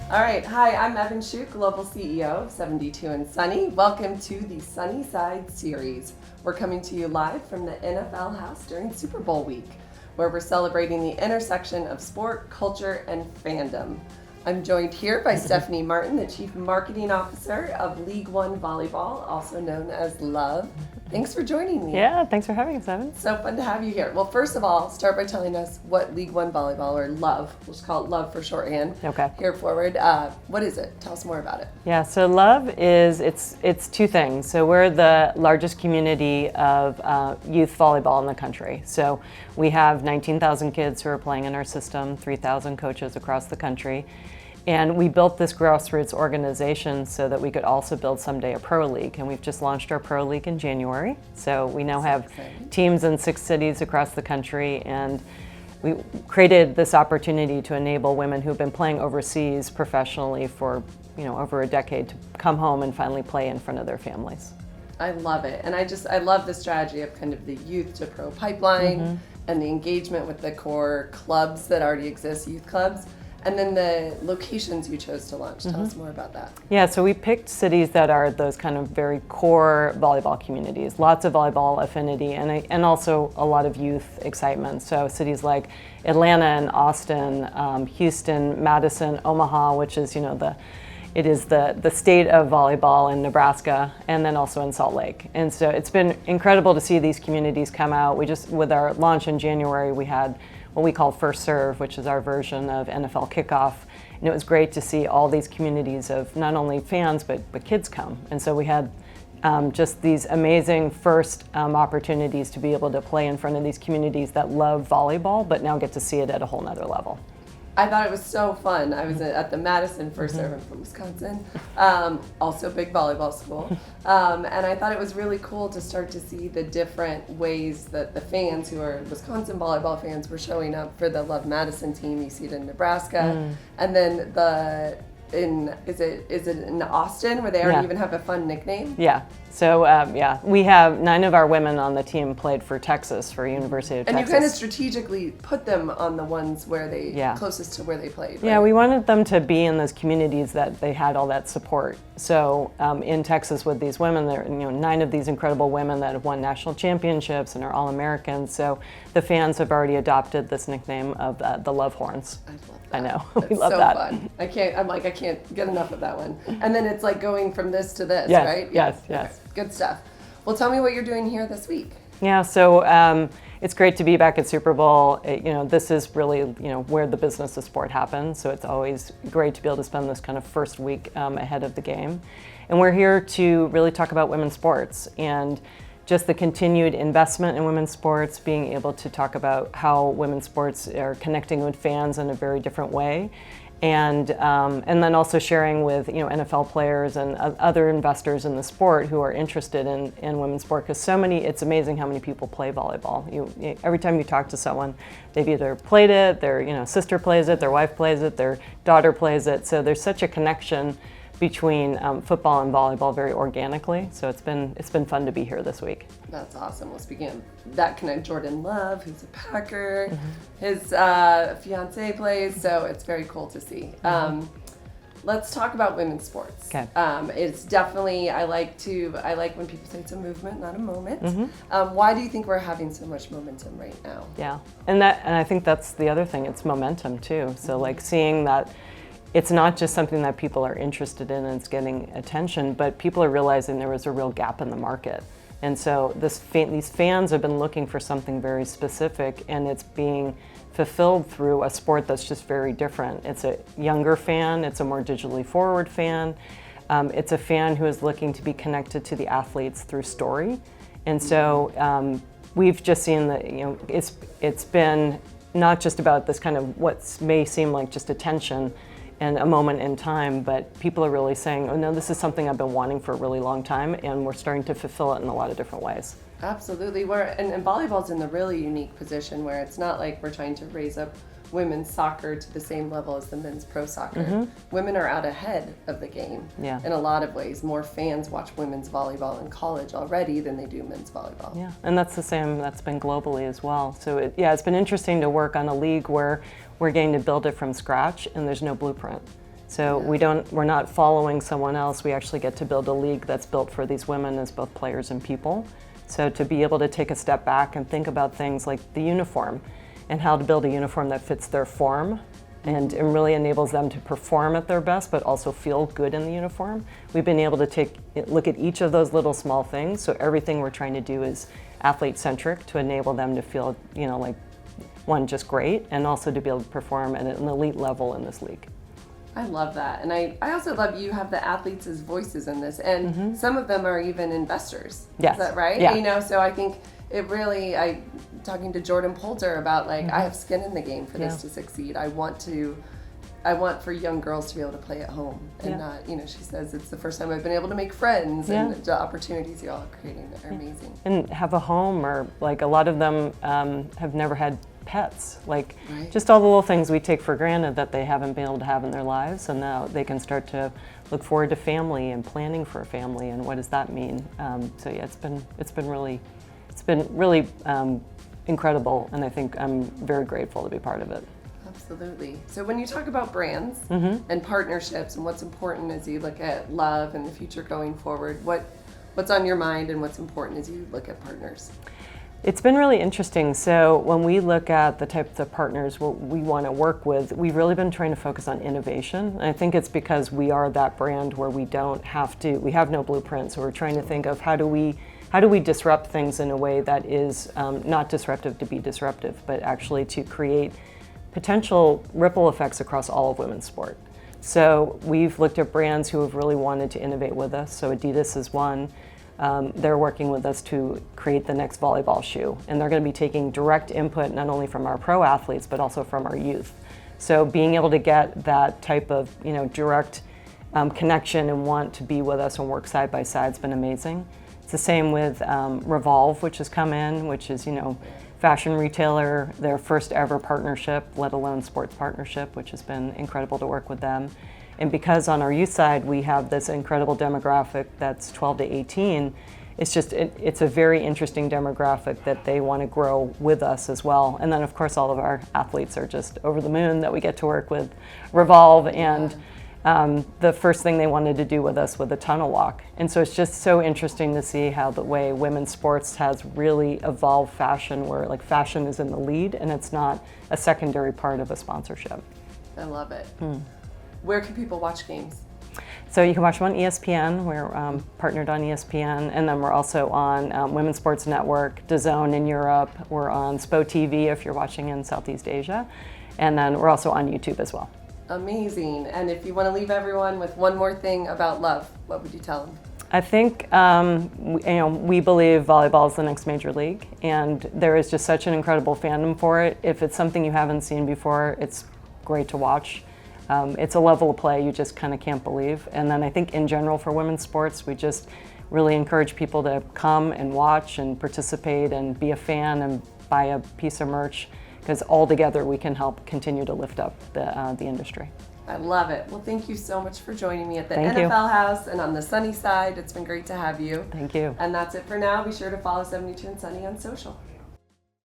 All right, hi, I'm Evin Shutt, Global CEO of 72 and Sunny. Welcome to the Sunny Side series. We're coming to you live from the NFL house during Super Bowl week, where we're celebrating the intersection of sport, culture, and fandom. I'm joined here by Stephanie Martin, the Chief Marketing Officer of League One Volleyball, also known as LOVE. Thanks for joining me. Yeah, thanks for having us, Evan. So fun to have you here. Well, first of all, start by telling us what League One Volleyball, or LOVE, we'll just call it LOVE for shorthand, Okay. here forward. What is it? Tell us more about it. Yeah, so LOVE is, it's two things. So we're the largest community of youth volleyball in the country. So we have 19,000 kids who are playing in our system, 3,000 coaches across the country. And we built this grassroots organization so that we could also build someday a pro league. And we've just launched our pro league in January. So we now have teams in 6 cities across the country. And we created this opportunity to enable women who've been playing overseas professionally for over a decade to come home and finally play in front of their families. I love it. And I love the strategy of kind of the youth to pro pipeline and the engagement with the core clubs that already exist, youth clubs. And then the locations you chose to launch. Tell us more about that. Yeah, so we picked cities that are those kind of very core volleyball communities, lots of volleyball affinity, and also a lot of youth excitement. So cities like Atlanta and Austin, Houston, Madison, Omaha, which is it is the state of volleyball in Nebraska, and then also in Salt Lake. And so it's been incredible to see these communities come out. With our launch in January, we had what we call First Serve, which is our version of NFL Kickoff. And it was great to see all these communities of not only fans, but kids come. And so we had just these amazing first opportunities to be able to play in front of these communities that love volleyball, but now get to see it at a whole nother level. I thought it was so fun. I was at the Madison First Serve. I'm from Wisconsin, also a big volleyball school. And I thought it was really cool to start to see the different ways that the fans who are Wisconsin volleyball fans were showing up for the Love Madison team. You see it in Nebraska. And then is it in Austin where they already even have a fun nickname? Yeah. So we have 9 of our women on the team played for Texas, for University of Texas. And you kind of strategically put them on the ones where they closest to where they played. Right? Yeah, we wanted them to be in those communities that they had all that support. So in Texas with these women, there 9 of these incredible women that have won national championships and are all-Americans. So the fans have already adopted this nickname of the Love Horns. I love that. I know. That's we love so that. Fun. I can't get enough of that one. And then it's like going from this to this, yes, right? Yes. Okay. Good stuff. Well, tell me what you're doing here this week. Yeah, so it's great to be back at Super Bowl. This is really where the business of sport happens. So it's always great to be able to spend this kind of first week ahead of the game. And we're here to really talk about women's sports and just the continued investment in women's sports, being able to talk about how women's sports are connecting with fans in a very different way. And then also sharing with NFL players and other investors in the sport who are interested in women's sport, because it's amazing how many people play volleyball. Every time you talk to someone, they've either played it, their sister plays it, their wife plays it, their daughter plays it. So there's such a connection between football and volleyball very organically. So it's been fun to be here this week. That's awesome. Well, speaking of that connect, Jordan Love, who's a Packer, his fiance plays, so it's very cool to see. Let's talk about women's sports. Okay. It's definitely, I like when people say it's a movement, not a moment. Why do you think we're having so much momentum right now? Yeah, and I think that's the other thing. It's momentum too. So like seeing that it's not just something that people are interested in and it's getting attention, but people are realizing there was a real gap in the market. And so these fans have been looking for something very specific, and it's being fulfilled through a sport that's just very different. It's a younger fan, it's a more digitally forward fan, it's a fan who is looking to be connected to the athletes through story. And so we've just seen that it's been not just about this kind of what may seem like just attention and a moment in time, but people are really saying, oh no, this is something I've been wanting for a really long time, and we're starting to fulfill it in a lot of different ways. Absolutely. And volleyball's in the really unique position where it's not like we're trying to raise up women's soccer to the same level as the men's pro soccer. Women are out ahead of the game in a lot of ways. More fans watch women's volleyball in college already than they do men's volleyball. Yeah, and that's the same, that's been globally as well. So it's been interesting to work on a league where we're getting to build it from scratch and there's no blueprint. So we're not following someone else. We actually get to build a league that's built for these women as both players and people. So to be able to take a step back and think about things like the uniform and how to build a uniform that fits their form and really enables them to perform at their best, but also feel good in the uniform. We've been able to look at each of those little small things. So everything we're trying to do is athlete-centric to enable them to feel, like one, just great, and also to be able to perform at an elite level in this league. I love that. And I also love you have the athletes as voices in this. And some of them are even investors. Yes. Is that right? Yeah. So I think it really, talking to Jordan Poulter about I have skin in the game for this to succeed. I want for young girls to be able to play at home and not, she says it's the first time I've been able to make friends and the opportunities you all are creating are amazing. And have a home, or a lot of them have never had pets, just all the little things we take for granted that they haven't been able to have in their lives, and now they can start to look forward to family and planning for a family and what does that mean. It's been really incredible, and I think I'm very grateful to be part of it. Absolutely. So when you talk about brands and partnerships and what's important as you look at Love and the future going forward, what's on your mind and what's important as you look at partners? It's been really interesting. So when we look at the types of partners we want to work with, we've really been trying to focus on innovation. And I think it's because we are that brand where we have no blueprint. So we're trying to think of how do we disrupt things in a way that is not disruptive to be disruptive, but actually to create potential ripple effects across all of women's sport. So we've looked at brands who have really wanted to innovate with us. So Adidas is one. They're working with us to create the next volleyball shoe, and they're going to be taking direct input not only from our pro athletes but also from our youth. So being able to get that type of direct connection and want to be with us and work side by side has been amazing. It's the same with Revolve, which has come in, which is fashion retailer, their first ever partnership, let alone sports partnership, which has been incredible to work with them. And because on our youth side we have this incredible demographic that's 12 to 18, it's a very interesting demographic that they want to grow with us as well. And then of course all of our athletes are just over the moon that we get to work with Revolve, and the first thing they wanted to do with us with a tunnel walk. And so it's just so interesting to see how the way women's sports has really evolved fashion, where fashion is in the lead and it's not a secondary part of a sponsorship. I love it. Where can people watch games? So you can watch them on ESPN. We're partnered on ESPN, and then we're also on Women's Sports Network, DAZN in Europe. We're on SPO TV if you're watching in Southeast Asia, and then we're also on YouTube as well. Amazing. And if you want to leave everyone with one more thing about Love, what would you tell them? I think we believe volleyball is the next major league, and there is just such an incredible fandom for it. If it's something you haven't seen before, it's great to watch. It's a level of play you just kind of can't believe. And then I think in general for women's sports, we just really encourage people to come and watch and participate and be a fan and buy a piece of merch, because all together we can help continue to lift up the industry. I love it. Well, thank you so much for joining me at the Thank NFL you. House and on the Sunny side. It's been great to have you. Thank you. And that's it for now. Be sure to follow 72 and Sunny on social.